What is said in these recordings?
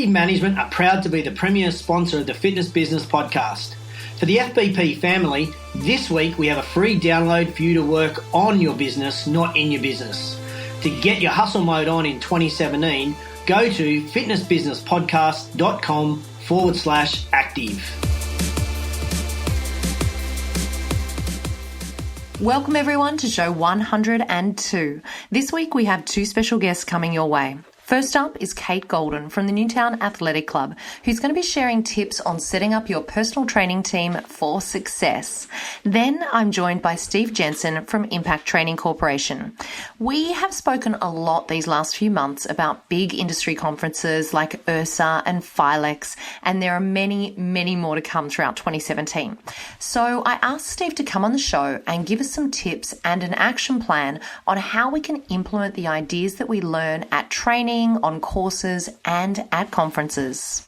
Active Management are proud to be the premier sponsor of the Fitness Business Podcast. For the FBP family, this week we have a free download for you to work on your business, not in your business. To get your hustle mode on in 2017, go to fitnessbusinesspodcast.com/active. Welcome everyone to show 102. This week we have two special guests coming your way. First up is Kate Golden from the Newtown Athletic Club, who's going to be sharing tips on setting up your personal training team for success. Then I'm joined by Steve Jensen from Impact Training Corporation. We have spoken a lot these last few months about big industry conferences like Ursa and Philex, and there are many, many more to come throughout 2017. So I asked Steve to come on the show and give us some tips and an action plan on how we can implement the ideas that we learn at training, on courses, and at conferences.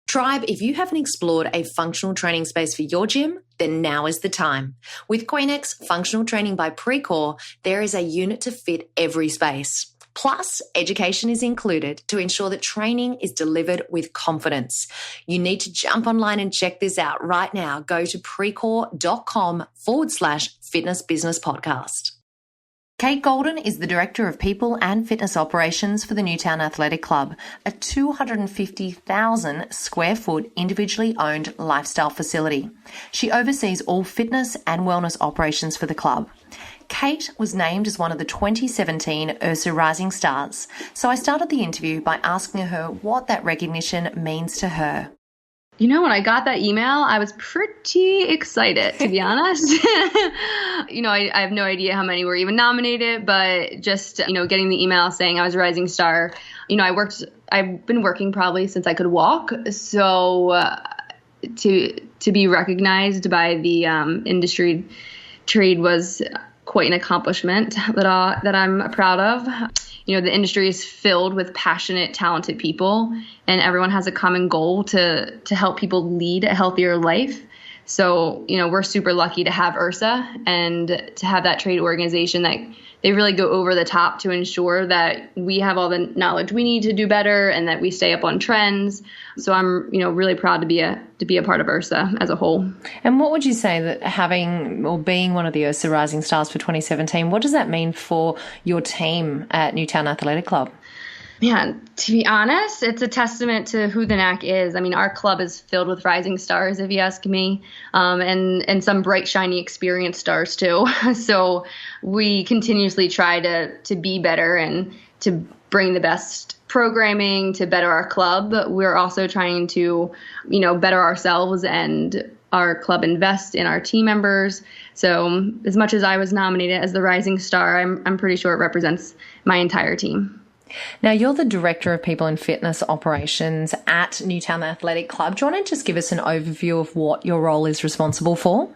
Tribe, if you haven't explored a functional training space for your gym, then now is the time. With Queenex Functional Training by Precor, there is a unit to fit every space. Plus, education is included to ensure that training is delivered with confidence. You need to jump online and check this out right now. Go to precor.com/fitness business podcast. Kate Golden is the Director of People and Fitness Operations for the Newtown Athletic Club, a 250,000 square foot individually owned lifestyle facility. She oversees all fitness and wellness operations for the club. Kate was named as one of the 2017 Ursa Rising Stars, so I started the interview by asking her what that recognition means to her. You know, when I got that email, I was pretty excited, to be honest. I have no idea how many were even nominated, but just, getting the email saying I was a rising star. I've been working probably since I could walk. So to be recognized by the industry trade was quite an accomplishment that I'm proud of. The industry is filled with passionate, talented people, and everyone has a common goal to help people lead a healthier life. So, we're super lucky to have Ursa and to have that trade organization that they really go over the top to ensure that we have all the knowledge we need to do better and that we stay up on trends. So I'm, really proud to be a part of Ursa as a whole. And what would you say that having or being one of the Ursa Rising Stars for 2017, what does that mean for your team at Newtown Athletic Club? Yeah, to be honest, it's a testament to who the NAC is. I mean, our club is filled with rising stars, if you ask me, and some bright, shiny, experienced stars too. So we continuously try to be better and to bring the best programming to better our club. We're also trying to, better ourselves, and our club invest in our team members. So as much as I was nominated as the rising star, I'm pretty sure it represents my entire team. Now, you're the Director of People and Fitness Operations at Newtown Athletic Club. Do you want to just give us an overview of what your role is responsible for?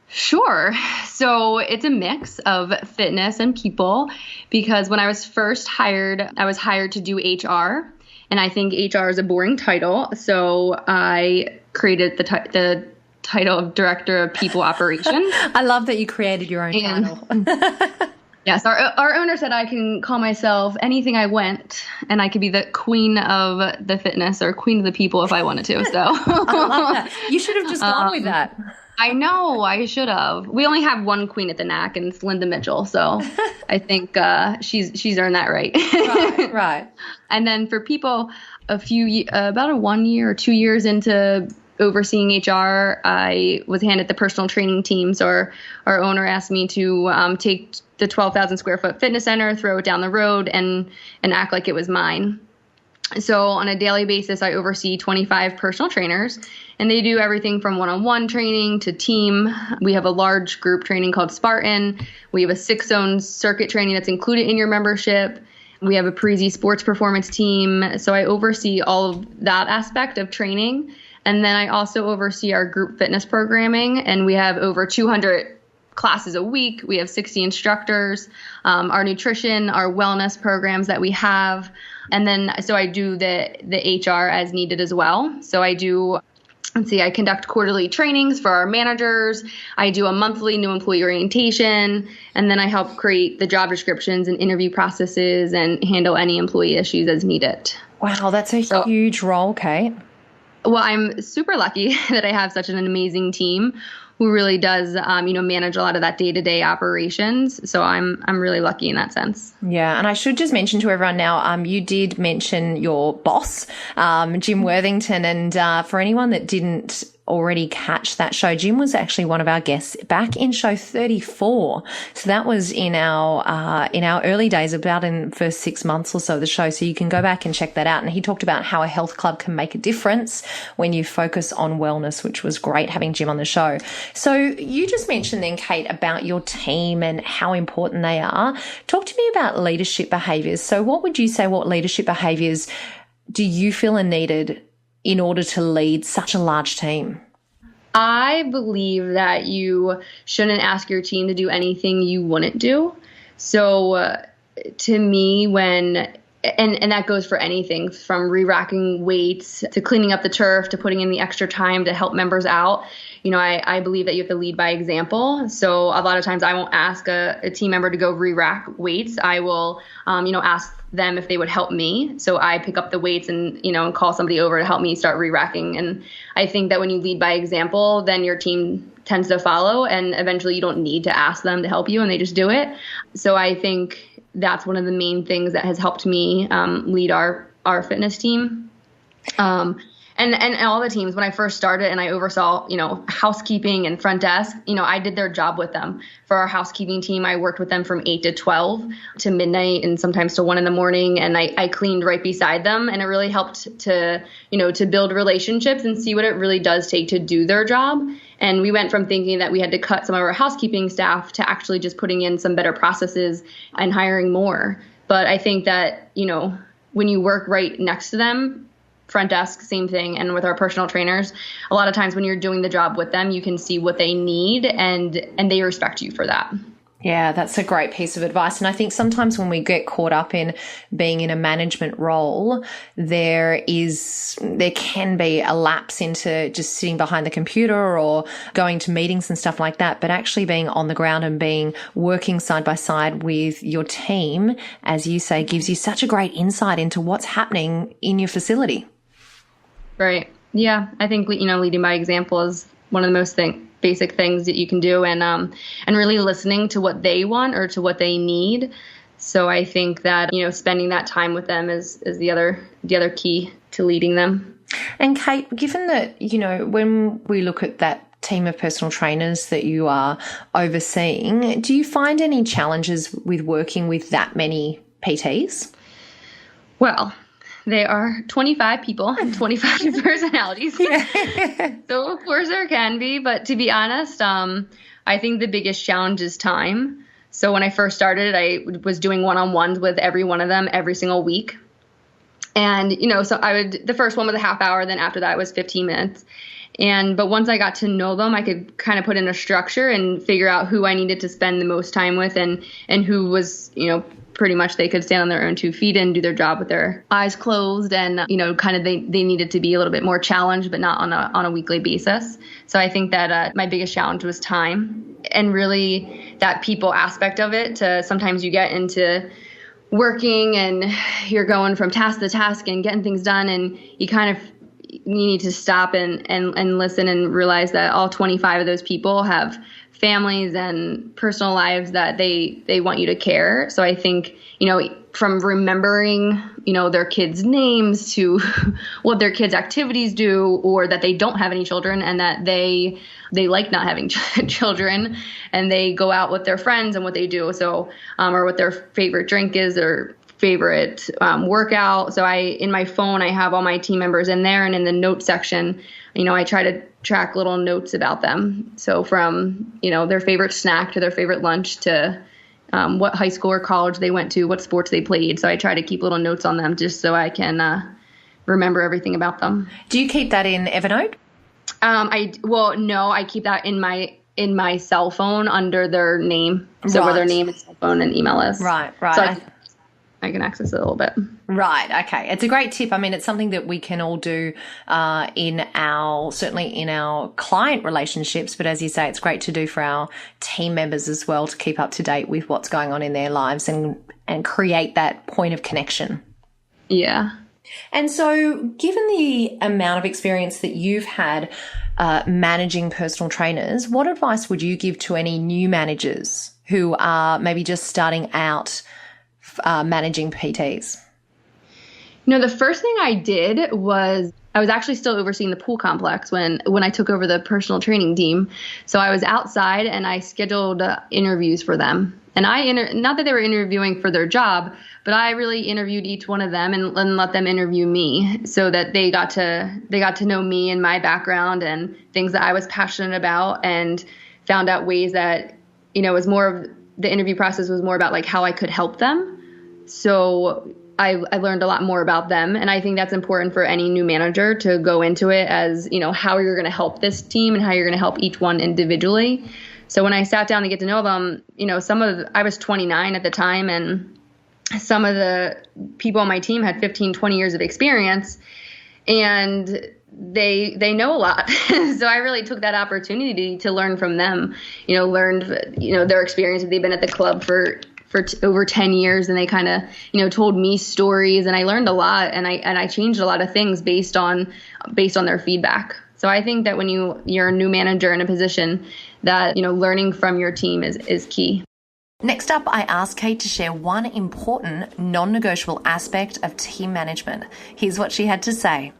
Sure. So it's a mix of fitness and people, because when I was first hired, I was hired to do HR, and I think HR is a boring title. So I created the title of Director of People Operations. I love that you created your own title. Yes, our owner said I can call myself anything I want, and I could be the queen of the fitness or queen of the people if I wanted to. So I love that. You should have just gone with that. I know, I should have. We only have one queen at the NAC, and it's Linda Mitchell. So I think she's earned that right. Right. And then for people, about 1 year or 2 years into overseeing HR, I was handed the personal training team. So our owner asked me to take the 12,000 square foot fitness center, throw it down the road, and act like it was mine. So on a daily basis, I oversee 25 personal trainers, and they do everything from one-on-one training to team. We have a large group training called Spartan. We have a 6-zone circuit training that's included in your membership. We have a Parisi sports performance team. So I oversee all of that aspect of training. And then I also oversee our group fitness programming, and we have over 200 classes a week. We have 60 instructors, our nutrition, our wellness programs that we have. And then, so I do the HR as needed as well. So I conduct quarterly trainings for our managers. I do a monthly new employee orientation, and then I help create the job descriptions and interview processes and handle any employee issues as needed. Wow, that's a huge role, Kate. Well, I'm super lucky that I have such an amazing team who really does, manage a lot of that day-to-day operations. So I'm really lucky in that sense. Yeah, and I should just mention to everyone now, you did mention your boss, Jim Worthington, and for anyone that didn't already catch that show, Jim was actually one of our guests back in show 34. So that was in our early days, about in the first 6 months or so of the show. So you can go back and check that out. And he talked about how a health club can make a difference when you focus on wellness, which was great having Jim on the show. So you just mentioned then, Kate, about your team and how important they are. Talk to me about leadership behaviours. So what would you say, what leadership behaviours do you feel are needed in order to lead such a large team? I believe that you shouldn't ask your team to do anything you wouldn't do. So to me, and that goes for anything from re-racking weights to cleaning up the turf to putting in the extra time to help members out. I believe that you have to lead by example. So a lot of times I won't ask a team member to go re-rack weights. I will, ask them if they would help me. So I pick up the weights and call somebody over to help me start re-racking. And I think that when you lead by example, then your team tends to follow, and eventually you don't need to ask them to help you and they just do it. So I think that's one of the main things that has helped me lead our fitness team. And all the teams, when I first started and I oversaw, housekeeping and front desk, I did their job with them. For our housekeeping team, I worked with them from 8 to 12 to midnight and sometimes to 1 in the morning. And I cleaned right beside them. And it really helped to build relationships and see what it really does take to do their job. And we went from thinking that we had to cut some of our housekeeping staff to actually just putting in some better processes and hiring more. But I think that, when you work right next to them, front desk, same thing. And with our personal trainers, a lot of times when you're doing the job with them, you can see what they need and they respect you for that. Yeah, that's a great piece of advice. And I think sometimes when we get caught up in being in a management role, there can be a lapse into just sitting behind the computer or going to meetings and stuff like that. But actually being on the ground and working side by side with your team, as you say, gives you such a great insight into what's happening in your facility. Right. Yeah. I think, leading by example is one of the most basic things that you can do, and really listening to what they want or to what they need. So I think that, spending that time with them is the other key to leading them. And Kate, given that, when we look at that team of personal trainers that you are overseeing, do you find any challenges with working with that many PTs? Well, they are 25 people and 25 personalities. So of course there can be, but to be honest, I think the biggest challenge is time. So when I first started, I was doing one-on-ones with every one of them every single week. And, so the first one was a half hour, then after that was 15 minutes. But once I got to know them, I could kind of put in a structure and figure out who I needed to spend the most time with and who was, pretty much they could stand on their own 2 feet and do their job with their eyes closed, and kind of they needed to be a little bit more challenged, but not on a weekly basis. So I think that my biggest challenge was time, and really that people aspect of it. Sometimes you get into working and you're going from task to task and getting things done, and you need to stop and listen and realize that all 25 of those people have families and personal lives that they want you to care. So I think, from remembering, their kids' names to what their kids' activities do, or that they don't have any children and that they like not having children, and they go out with their friends and what they do. So, or what their favorite drink is or favorite workout. So in my phone, I have all my team members in there, and in the notes section, I try to track little notes about them. So from, their favorite snack to their favorite lunch to what high school or college they went to, what sports they played. So I try to keep little notes on them just so I can remember everything about them. Do you keep that in Evernote? No, I keep that in my cell phone under their name. So where their name and cell phone and email is. Right. So I can access it a little bit. Right. Okay. It's a great tip. I mean, it's something that we can all do certainly in our client relationships. But as you say, it's great to do for our team members as well, to keep up to date with what's going on in their lives and create that point of connection. Yeah. And so given the amount of experience that you've had managing personal trainers, what advice would you give to any new managers who are maybe just starting out managing PTs? The first thing I did was I was actually still overseeing the pool complex when I took over the personal training team. So I was outside and I scheduled interviews for them. And not that they were interviewing for their job, but I really interviewed each one of them and let them interview me so that they got to know me and my background and things that I was passionate about, and found out ways that, was more of the interview process was more about like how I could help them. So I learned a lot more about them. And I think that's important for any new manager to go into it as, how you're going to help this team and how you're going to help each one individually. So when I sat down to get to know them, I was 29 at the time, and some of the people on my team had 15, 20 years of experience, and they know a lot. So I really took that opportunity to learn from them, learned, their experience. They've been at the club for over 10 years, and they kind of, told me stories, and I learned a lot, and I changed a lot of things based on their feedback. So I think that when you're a new manager in a position, that, learning from your team is key. Next up, I asked Kate to share one important non-negotiable aspect of team management. Here's what she had to say.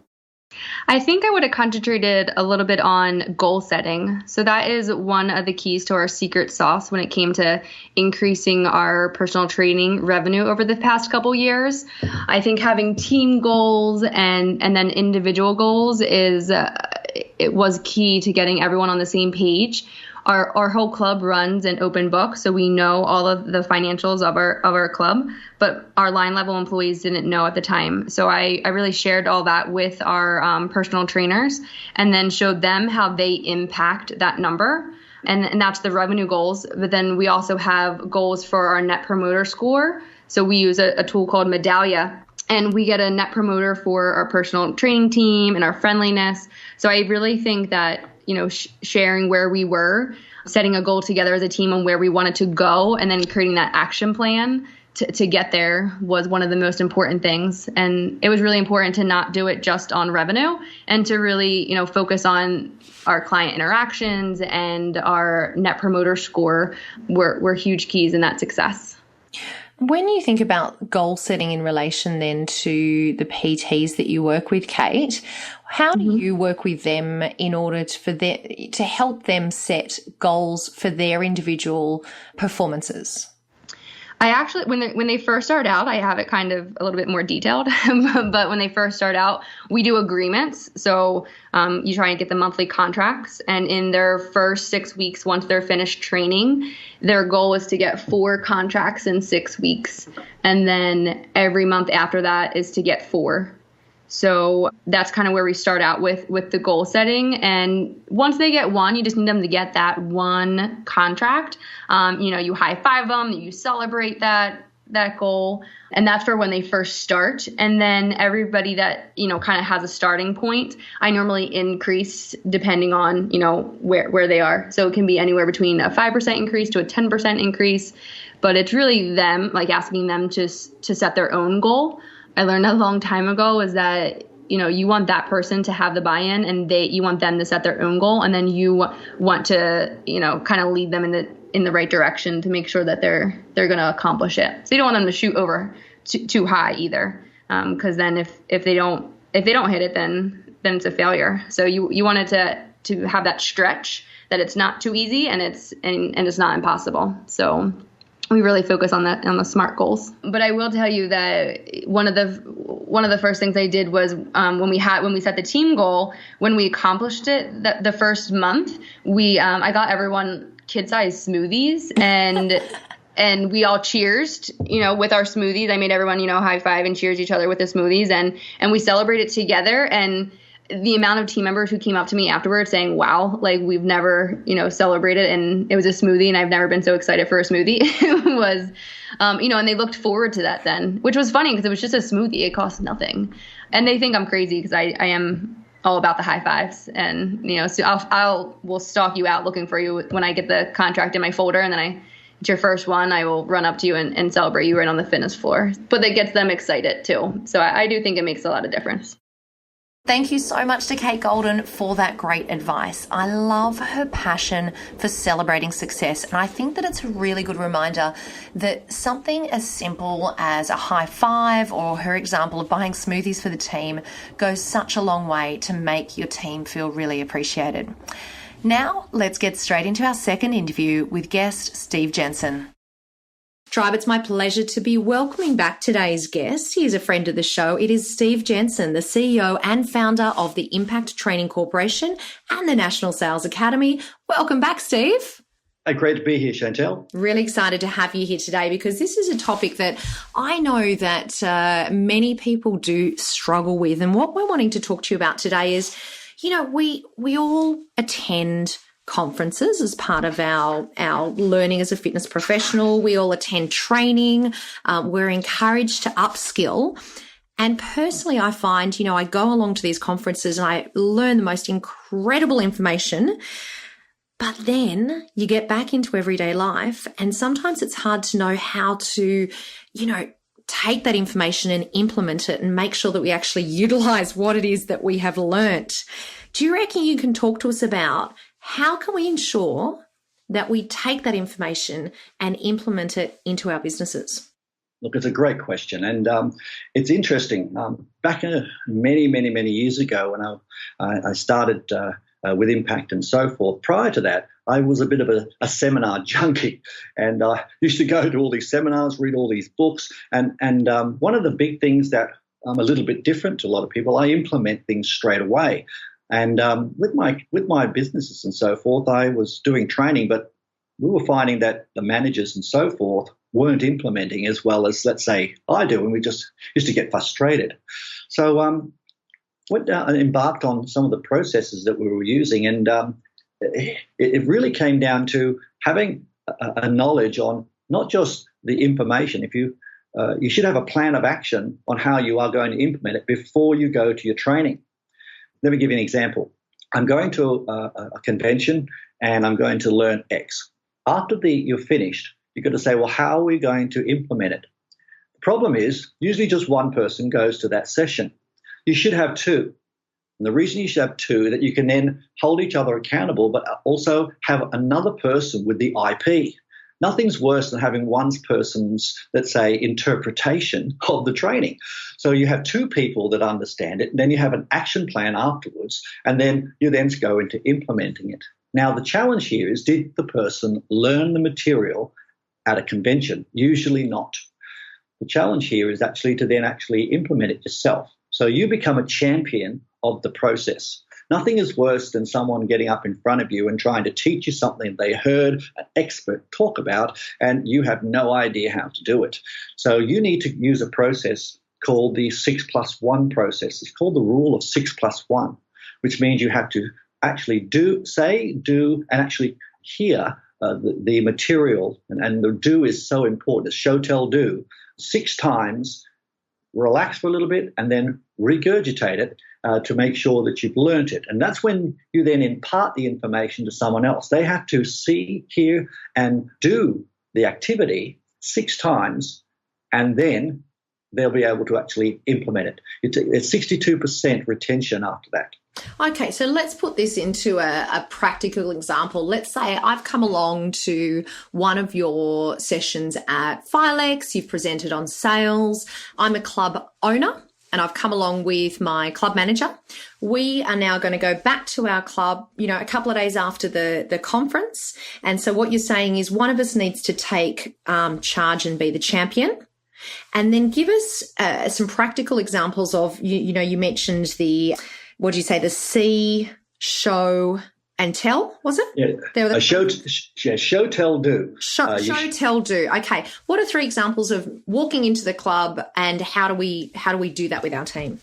I think I would have concentrated a little bit on goal setting. So that is one of the keys to our secret sauce when it came to increasing our personal training revenue over the past couple years. I think having team goals and then individual goals it was key to getting everyone on the same page. Our whole club runs an open book, so we know all of the financials of our club, but our line level employees didn't know at the time. So I really shared all that with our personal trainers, and then showed them how they impact that number. And that's the revenue goals. But then we also have goals for our net promoter score. So we use a tool called Medallia, and we get a net promoter for our personal training team and our friendliness. So I really think that, sharing where we were, setting a goal together as a team on where we wanted to go, and then creating that action plan to get there was one of the most important things. And it was really important to not do it just on revenue, and to really, focus on our client interactions, and our net promoter score were huge keys in that success. When you think about goal setting in relation then to the PTs that you work with, Kate, how do you work with them in order to help them set goals for their individual performances? I actually, when they first start out, I have it kind of a little bit more detailed, but when they first start out, we do agreements. So you try and get the monthly contracts, and in their first 6 weeks, once they're finished training, their goal is to get 4 contracts in 6 weeks. And then every month after that is to get 4. So that's kind of where we start out with the goal setting. And once they get one, you just need them to get that one contract. You high five them, you celebrate that goal. And that's for when they first start. And then everybody that, kind of has a starting point, I normally increase depending on, where they are. So it can be anywhere between a 5% increase to a 10% increase. But it's really them, like asking them to set their own goal. I learned a long time ago is that, you want that person to have the buy-in, and you want them to set their own goal. And then you want to, kind of lead them in the right direction to make sure that they're going to accomplish it. So you don't want them to shoot over too high either. Cause then if they don't hit it, then it's a failure. So you want it to have that stretch, that it's not too easy and it's not impossible. So we really focus on that, on the SMART goals. But I will tell you that one of the first things I did was when we set the team goal, when we accomplished it, the first month, I got everyone kid-sized smoothies, and we all cheersed, with our smoothies. I made everyone, high five and cheers each other with the smoothies, and we celebrated together. And the amount of team members who came up to me afterwards saying, wow, like we've never, celebrated, and it was a smoothie, and I've never been so excited for a smoothie. It was, and they looked forward to that then, which was funny because it was just a smoothie. It cost nothing. And they think I'm crazy because I am all about the high fives, and, so we'll stalk you out looking for you when I get the contract in my folder, and then it's your first one, I will run up to you and celebrate you right on the fitness floor. But that gets them excited too. So I do think it makes a lot of difference. Thank you so much to Kate Golden for that great advice. I love her passion for celebrating success, and I think that it's a really good reminder that something as simple as a high five or her example of buying smoothies for the team goes such a long way to make your team feel really appreciated. Now, let's get straight into our second interview with guest Steve Jensen. Tribe, it's my pleasure to be welcoming back today's guest. He is a friend of the show. It is Steve Jensen, the CEO and founder of the Impact Training Corporation and the National Sales Academy. Welcome back, Steve. Hey, great to be here, Chantel. Really excited to have you here today because this is a topic that I know that many people do struggle with. And what we're wanting to talk to you about today is, we all attend conferences as part of our learning as a fitness professional. We all attend training. We're encouraged to upskill. And personally, I find, I go along to these conferences and I learn the most incredible information. But then you get back into everyday life and sometimes it's hard to know how to, take that information and implement it and make sure that we actually utilize what it is that we have learnt. Do you reckon you can talk to us about how can we ensure that we take that information and implement it into our businesses? Look, it's a great question. And it's interesting. Back many, many, many years ago when I started with Impact and so forth, prior to that, I was a bit of a seminar junkie. And I used to go to all these seminars, read all these books. And one of the big things that I'm a little bit different to a lot of people, I implement things straight away. And with my businesses and so forth, I was doing training, but we were finding that the managers and so forth weren't implementing as well as, let's say, I do, and we just used to get frustrated. So went down and embarked on some of the processes that we were using, and it really came down to having a knowledge on not just the information. If you should have a plan of action on how you are going to implement it before you go to your training. Let me give you an example. I'm going to a convention and I'm going to learn X. After you're finished, you've got to say, well, how are we going to implement it? The problem is usually just one person goes to that session. You should have two. And the reason you should have two is that you can then hold each other accountable, but also have another person with the IP. Nothing's worse than having one person's, let's say, interpretation of the training. So you have two people that understand it, and then you have an action plan afterwards, and then you then go into implementing it. Now, the challenge here is, did the person learn the material at a convention? Usually not. The challenge here is actually to then actually implement it yourself. So you become a champion of the process. Nothing is worse than someone getting up in front of you and trying to teach you something they heard an expert talk about, and you have no idea how to do it. So you need to use a process called the 6+1 process. It's called the rule of 6+1, which means you have to actually do, and actually hear the material. And the do is so important. It's show, tell, do. 6 times, relax for a little bit, and then regurgitate it to make sure that you've learnt it. And that's when you then impart the information to someone else. They have to see, hear, and do the activity 6 times, and then they'll be able to actually implement it. It's 62% retention after that. Okay, so let's put this into a practical example. Let's say I've come along to one of your sessions at Filex. You've presented on sales. I'm a club owner and I've come along with my club manager. We are now going to go back to our club, a couple of days after the conference. And so what you're saying is one of us needs to take charge and be the champion. And then give us some practical examples of, you mentioned the see, show, and tell, was it? Yeah. Show, tell, do. Show, tell, do. Okay. What are 3 examples of walking into the club, and how do we do that with our team?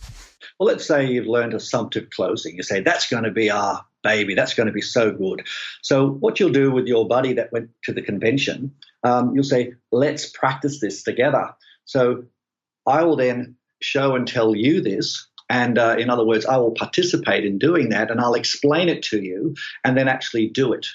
Well, let's say you've learned assumptive closing. You say, that's going to be our baby. That's going to be so good. So what you'll do with your buddy that went to the convention, you'll say, let's practice this together. So I will then show and tell you this. And in other words, I will participate in doing that, and I'll explain it to you and then actually do it.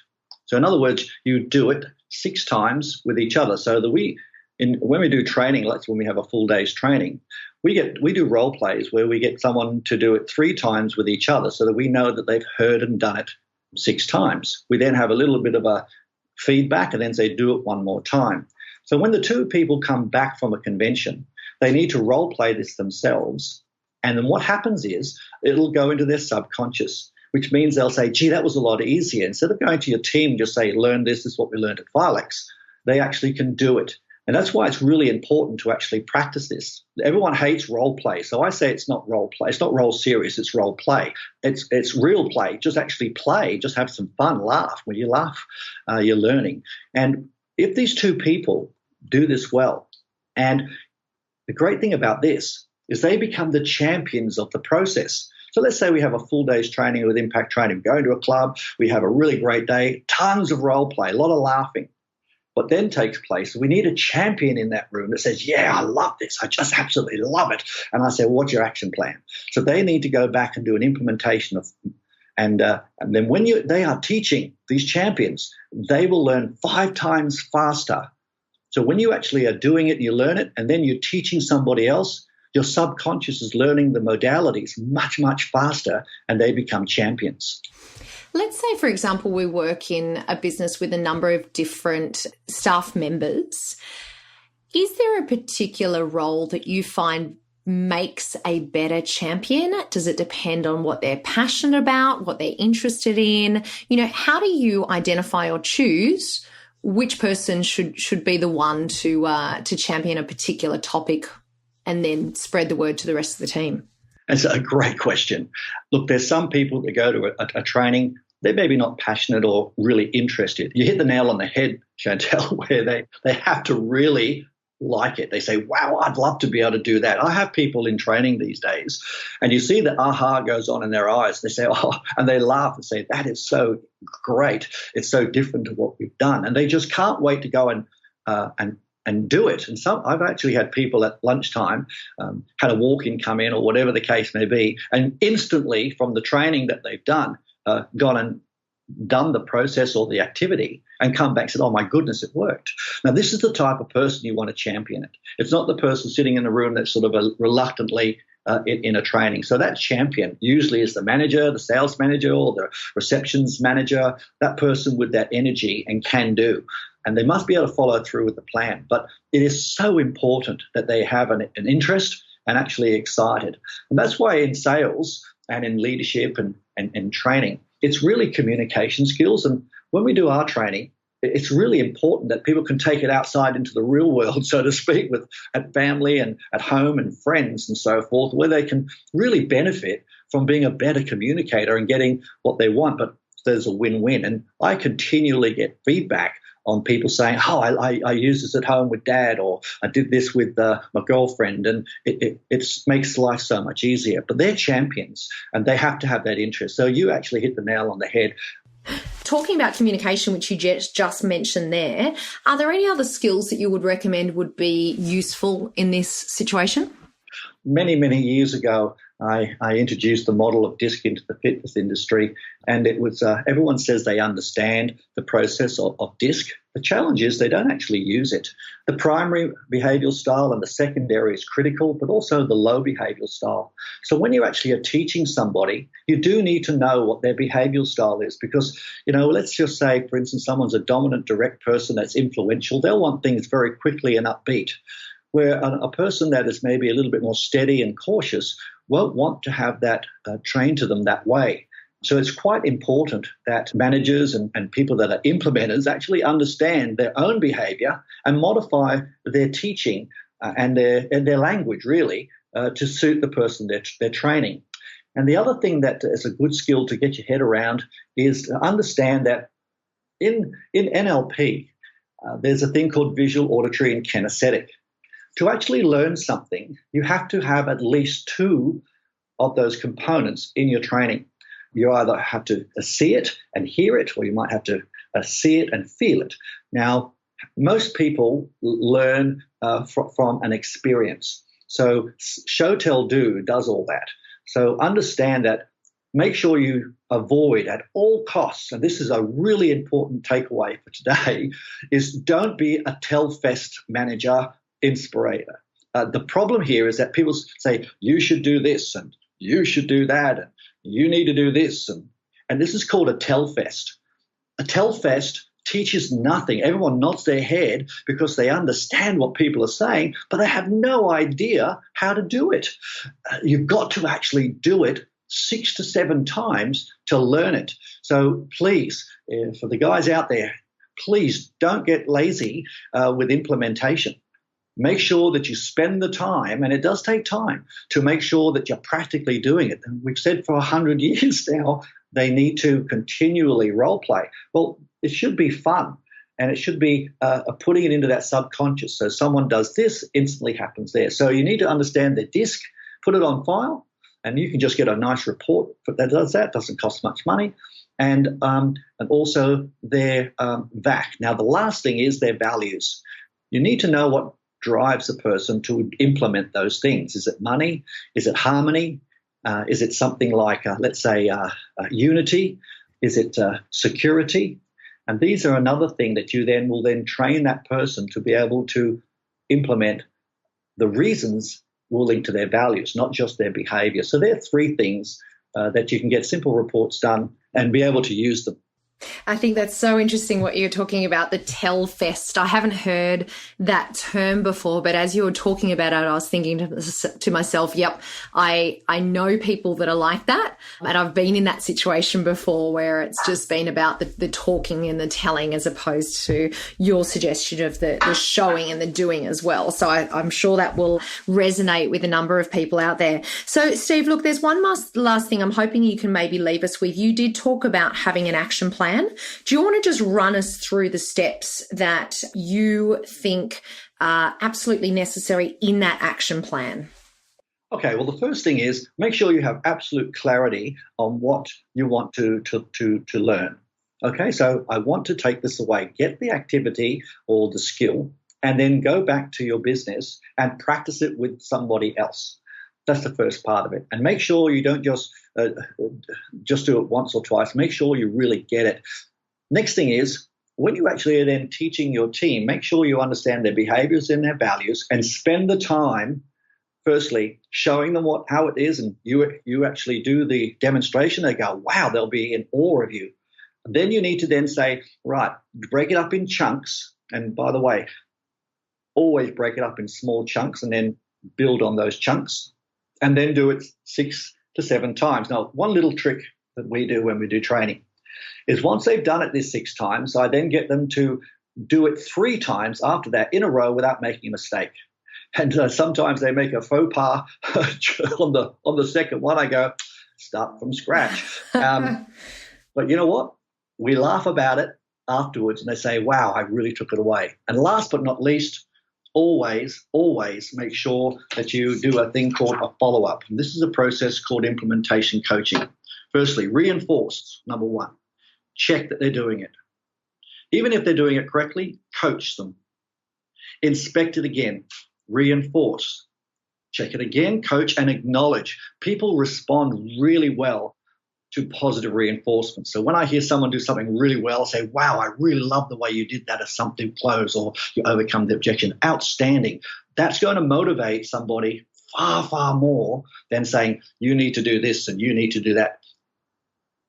So in other words, you do it 6 times with each other. So that when we do training, like when we have a full day's training, we do role plays where we get someone to do it 3 times with each other so that we know that they've heard and done it 6 times. We then have a little bit of a feedback and then say, do it one more time. So when the 2 people come back from a convention, they need to role play this themselves. And then what happens is it'll go into their subconscious, which means they'll say, gee, that was a lot easier. Instead of going to your team, just say, learn this is what we learned at Filex. They actually can do it. And that's why it's really important to actually practice this. Everyone hates role play. So I say it's not role play. It's not role serious. It's role play. It's real play. Just actually play. Just have some fun. Laugh. When you laugh, you're learning. And if these 2 people do this well, and the great thing about this is they become the champions of the process. So let's say we have a full day's training with Impact Training. We go into a club. We have a really great day. Tons of role play. A lot of laughing. What then takes place, we need a champion in that room that says, yeah, I love this. I just absolutely love it. And I say, well, what's your action plan? So they need to go back and do an implementation of, and then when they are teaching these champions, they will learn 5 times faster. So when you actually are doing it, you learn it, and then you're teaching somebody else, your subconscious is learning the modalities much, much faster, and they become champions. Let's say, for example, we work in a business with a number of different staff members. Is there a particular role that you find makes a better champion? Does it depend on what they're passionate about, what they're interested in? How do you identify or choose which person should be the one to champion a particular topic and then spread the word to the rest of the team? That's a great question. Look, there's some people that go to a training, they're maybe not passionate or really interested. You hit the nail on the head, Chantel, where they have to really like it. They say, wow, I'd love to be able to do that. I have people in training these days, and you see the aha goes on in their eyes. They say, oh, and they laugh and say, that is so great. It's so different to what we've done. And they just can't wait to go and do it. And I've actually had people at lunchtime, had a walk-in come in or whatever the case may be, and instantly from the training that they've done, gone and done the process or the activity and come back and said, oh my goodness, it worked. Now this is the type of person you want to champion it. It's not the person sitting in the room that's sort of reluctantly in a training. So that champion usually is the manager, the sales manager, or the receptions manager, that person with that energy and can do. And they must be able to follow through with the plan. But it is so important that they have an interest and actually excited. And that's why in sales and in leadership and training, it's really communication skills. And when we do our training, it's really important that people can take it outside into the real world, so to speak, at family and at home and friends and so forth, where they can really benefit from being a better communicator and getting what they want. But there's a win-win. And I continually get feedback on people saying, oh, I use this at home with Dad, or I did this with my girlfriend, and it makes life so much easier. But they're champions, and they have to have that interest. So you actually hit the nail on the head. Talking about communication, which you just mentioned there, are there any other skills that you would recommend would be useful in this situation? Many, many years ago, I introduced the model of DISC into the fitness industry, and it was everyone says they understand the process of DISC. The challenge is they don't actually use it. The primary behavioural style and the secondary is critical, but also the low behavioural style. So when you actually are teaching somebody, you do need to know what their behavioural style is, because, let's just say, for instance, someone's a dominant, direct person that's influential. They'll want things very quickly and upbeat, where a person that is maybe a little bit more steady and cautious won't want to have that trained to them that way. So it's quite important that managers and people that are implementers actually understand their own behavior and modify their teaching and their language, really, to suit the person they're training. And the other thing that is a good skill to get your head around is to understand that in NLP, there's a thing called visual, auditory, and kinesthetic. To actually learn something, you have to have at least 2 of those components in your training. You either have to see it and hear it, or you might have to see it and feel it. Now, most people learn from an experience. So show, tell, do does all that. So understand that make sure you avoid at all costs, and this is a really important takeaway for today, is don't be a tell-fest manager, inspirator. The problem here is that people say, you should do this and you should do that and you need to do this. And this is called a tell-fest. A tell-fest teaches nothing. Everyone nods their head because they understand what people are saying, but they have no idea how to do it. You've got to actually do it 6 to 7 times to learn it. So please, for the guys out there, please don't get lazy with implementation. Make sure that you spend the time, and it does take time, to make sure that you're practically doing it. And we've said for 100 years now, they need to continually role play. Well, it should be fun, and it should be putting it into that subconscious. So someone does this, instantly happens there. So you need to understand the disc, put it on file, and you can just get a nice report that does that. Doesn't cost much money. And also their VAC. Now, the last thing is their values. You need to know what drives a person to implement those things. Is it money? Is it harmony? Is it something like, let's say, unity? Is it security? And these are another thing that you then will then train that person to be able to implement. The reasons will link to their values, not just their behavior. So there are 3 things that you can get simple reports done and be able to use them. I think that's so interesting what you're talking about, the tell fest. I haven't heard that term before, but as you were talking about it, I was thinking to myself, yep, I know people that are like that. And I've been in that situation before where it's just been about the talking and the telling as opposed to your suggestion of the showing and the doing as well. So I'm sure that will resonate with a number of people out there. So Steve, look, there's one last thing I'm hoping you can maybe leave us with. You did talk about having an action plan. Do you want to just run us through the steps that you think are absolutely necessary in that action plan? Okay, well, the first thing is make sure you have absolute clarity on what you want to learn. Okay, so I want to take this away, get the activity or the skill, and then go back to your business and practice it with somebody else. That's the first part of it. And make sure you don't just do it once or twice. Make sure you really get it. Next thing is, when you actually are then teaching your team, make sure you understand their behaviors and their values and spend the time, firstly, showing them how it is, and you actually do the demonstration. They go, wow, they'll be in awe of you. And then you need to then say, right, break it up in chunks. And by the way, always break it up in small chunks and then build on those chunks. And then do it 6 to 7 times. Now, one little trick that we do when we do training is once they've done it this 6 times, I then get them to do it 3 times after that in a row without making a mistake. And sometimes they make a faux pas on the second one. I go, start from scratch. But you know what? We laugh about it afterwards, and they say, wow, I really took it away. And last but not least, always make sure that you do a thing called a follow-up. And this is a process called implementation coaching. Firstly, reinforce, number 1. Check that they're doing it. Even if they're doing it correctly, coach them. Inspect it again. Reinforce. Check it again, coach, and acknowledge. People respond really well to positive reinforcement. So when I hear someone do something really well, I say, wow, I really love the way you did that assumptive close, or you overcome the objection. Outstanding. That's going to motivate somebody far, far more than saying, you need to do this and you need to do that.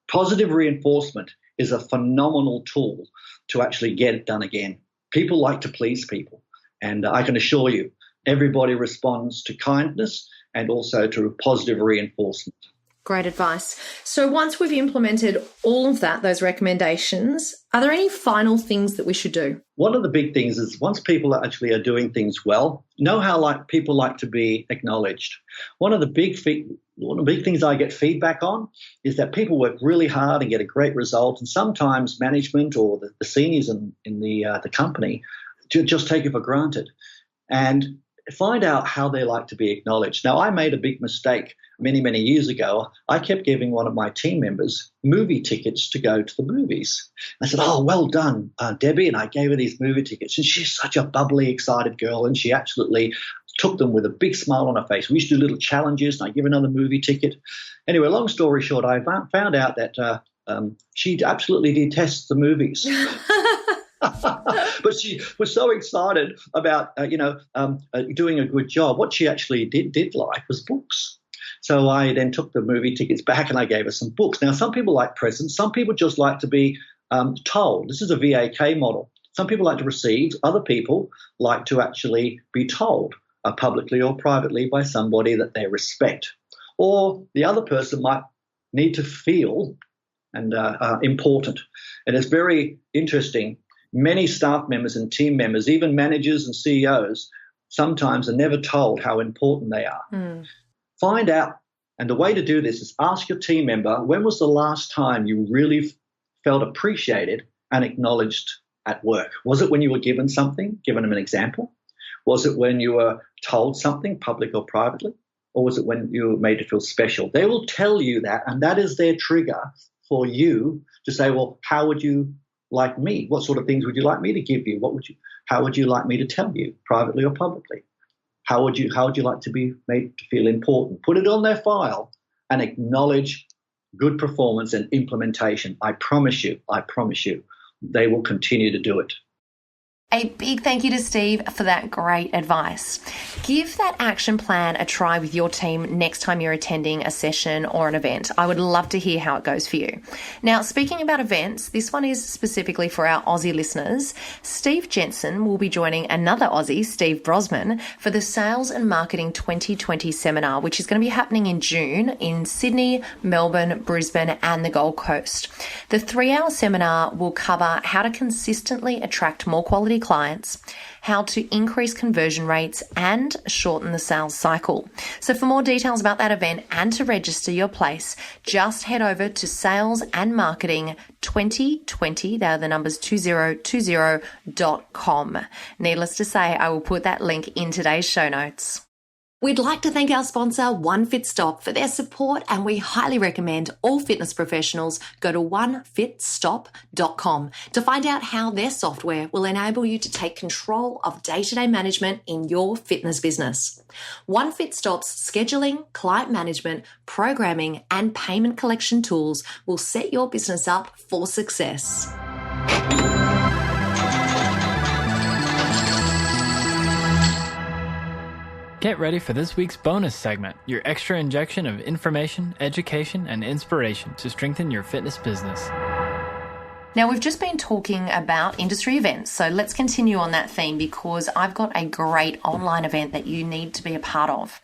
Positive reinforcement is a phenomenal tool to actually get it done again. People like to please people. And I can assure you, everybody responds to kindness and also to positive reinforcement. Great advice. So once we've implemented all of that, those recommendations, are there any final things that we should do? One of the big things is once people actually are doing things well, know how people like to be acknowledged. One of the big things I get feedback on is that people work really hard and get a great result, and sometimes management or the seniors in the company just take it for granted. And find out how they like to be acknowledged. Now, I made a big mistake many, many years ago. I kept giving one of my team members movie tickets to go to the movies. I said, oh, well done, Debbie. And I gave her these movie tickets. And she's such a bubbly, excited girl. And she absolutely took them with a big smile on her face. We used to do little challenges, and I'd give another movie ticket. Anyway, long story short, I found out that she absolutely detests the movies. But she was so excited about, doing a good job. What she actually did like was books. So I then took the movie tickets back and I gave her some books. Now, some people like presents. Some people just like to be told. This is a VAK model. Some people like to receive. Other people like to actually be told publicly or privately by somebody that they respect. Or the other person might need to feel and important. And it's very interesting. Many staff members and team members, even managers and CEOs, sometimes are never told how important they are. Find out, and the way to do this is ask your team member, when was the last time you really felt appreciated and acknowledged at work? Was it when you were given something, given them an example? Was it when you were told something, public or privately? Or was it when you were made to feel special? They will tell you that, and that is their trigger for you to say, well, how would you like me? What sort of things would you like me to give you? How would you like me to tell you, privately or publicly? How would you like to be made to feel important? Put it on their file and acknowledge good performance and implementation. I promise you, they will continue to do it. A big thank you to Steve for that great advice. Give that action plan a try with your team next time you're attending a session or an event. I would love to hear how it goes for you. Now, speaking about events, this one is specifically for our Aussie listeners. Steve Jensen will be joining another Aussie, Steve Brosman, for the Sales and Marketing 2020 seminar, which is going to be happening in June in Sydney, Melbourne, Brisbane, and the Gold Coast. The 3-hour seminar will cover how to consistently attract more quality clients, how to increase conversion rates and shorten the sales cycle. So for more details about that event and to register your place, just head over to Sales and Marketing 2020, they are the numbers 2020.com. Needless to say, I will put that link in today's show notes. We'd like to thank our sponsor, One Fit Stop, for their support, and we highly recommend all fitness professionals go to onefitstop.com to find out how their software will enable you to take control of day-to-day management in your fitness business. One Fit Stop's scheduling, client management, programming, and payment collection tools will set your business up for success. Get ready for this week's bonus segment, your extra injection of information, education, and inspiration to strengthen your fitness business. Now, we've just been talking about industry events, so let's continue on that theme because I've got a great online event that you need to be a part of.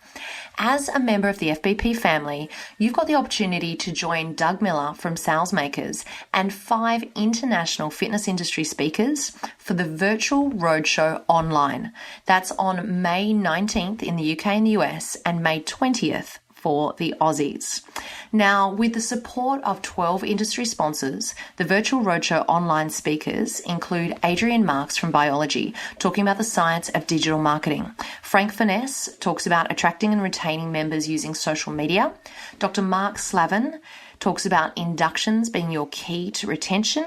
As a member of the FBP family, you've got the opportunity to join Doug Miller from Salesmakers and 5 international fitness industry speakers for the Virtual Roadshow online. That's on May 19th in the UK and the US and May 20th for the Aussies. Now, with the support of 12 industry sponsors, the Virtual Roadshow online speakers include Adrian Marks from Biology, talking about the science of digital marketing. Frank Finesse talks about attracting and retaining members using social media. Dr. Mark Slavin talks about inductions being your key to retention.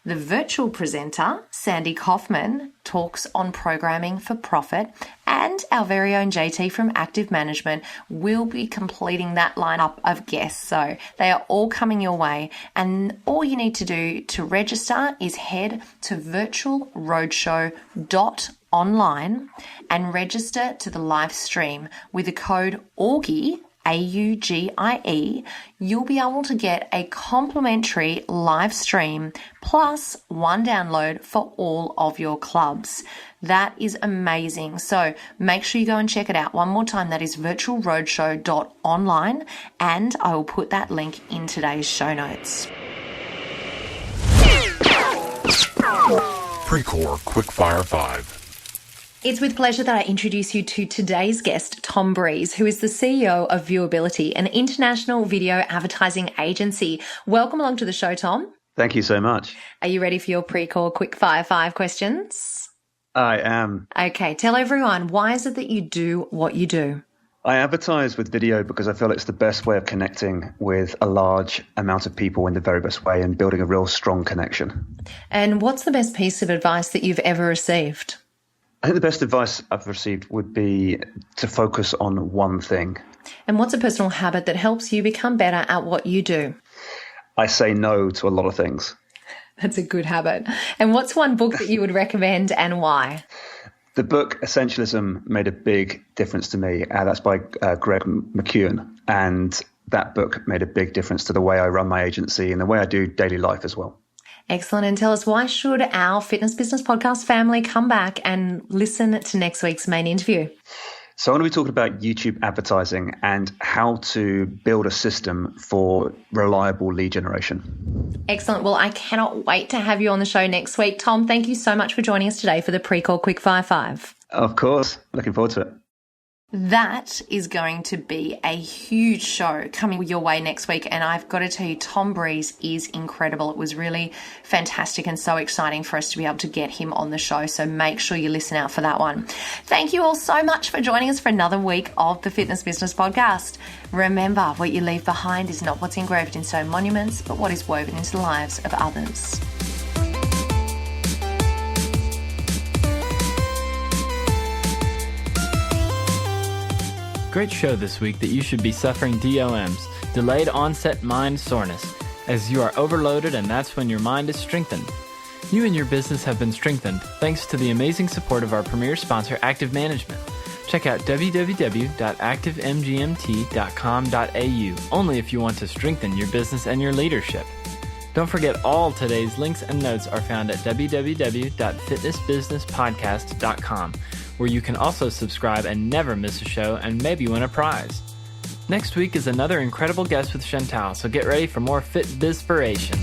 The virtual presenter, Sandy Kaufman, talks on programming for profit, and our very own JT from Active Management will be completing that lineup of guests. So they are all coming your way, and all you need to do to register is head to virtualroadshow.online and register to the live stream with the code AUGIE, AUGIE, you'll be able to get a complimentary live stream plus 1 download for all of your clubs. That is amazing. So make sure you go and check it out. One more time, that is virtualroadshow.online, and I will put that link in today's show notes. Pre-Core Quickfire 5. It's with pleasure that I introduce you to today's guest, Tom Breeze, who is the CEO of Viewability, an international video advertising agency. Welcome along to the show, Tom. Thank you so much. Are you ready for your pre-call quickfire 5 questions? I am. Okay, tell everyone, why is it that you do what you do? I advertise with video because I feel it's the best way of connecting with a large amount of people in the very best way and building a real strong connection. And what's the best piece of advice that you've ever received? I think the best advice I've received would be to focus on one thing. And what's a personal habit that helps you become better at what you do? I say no to a lot of things. That's a good habit. And what's one book that you would recommend and why? The book Essentialism made a big difference to me. That's by Greg McKeown. And that book made a big difference to the way I run my agency and the way I do daily life as well. Excellent. And tell us, why should our Fitness Business Podcast family come back and listen to next week's main interview? So I'm going to be talking about YouTube advertising and how to build a system for reliable lead generation. Excellent. Well, I cannot wait to have you on the show next week. Tom, thank you so much for joining us today for the Pre-Call Quickfire 5. Of course. Looking forward to it. That is going to be a huge show coming your way next week. And I've got to tell you, Tom Breeze is incredible. It was really fantastic and so exciting for us to be able to get him on the show. So make sure you listen out for that one. Thank you all so much for joining us for another week of the Fitness Business Podcast. Remember, what you leave behind is not what's engraved in stone monuments, but what is woven into the lives of others. Great show this week that you should be suffering DOMs, delayed onset mind soreness, as you are overloaded and that's when your mind is strengthened. You and your business have been strengthened thanks to the amazing support of our premier sponsor, Active Management. Check out www.activemgmt.com.au only if you want to strengthen your business and your leadership. Don't forget, all today's links and notes are found at www.fitnessbusinesspodcast.com, where you can also subscribe and never miss a show and maybe win a prize. Next week is another incredible guest with Chantal, so get ready for more Fit Bizpiration.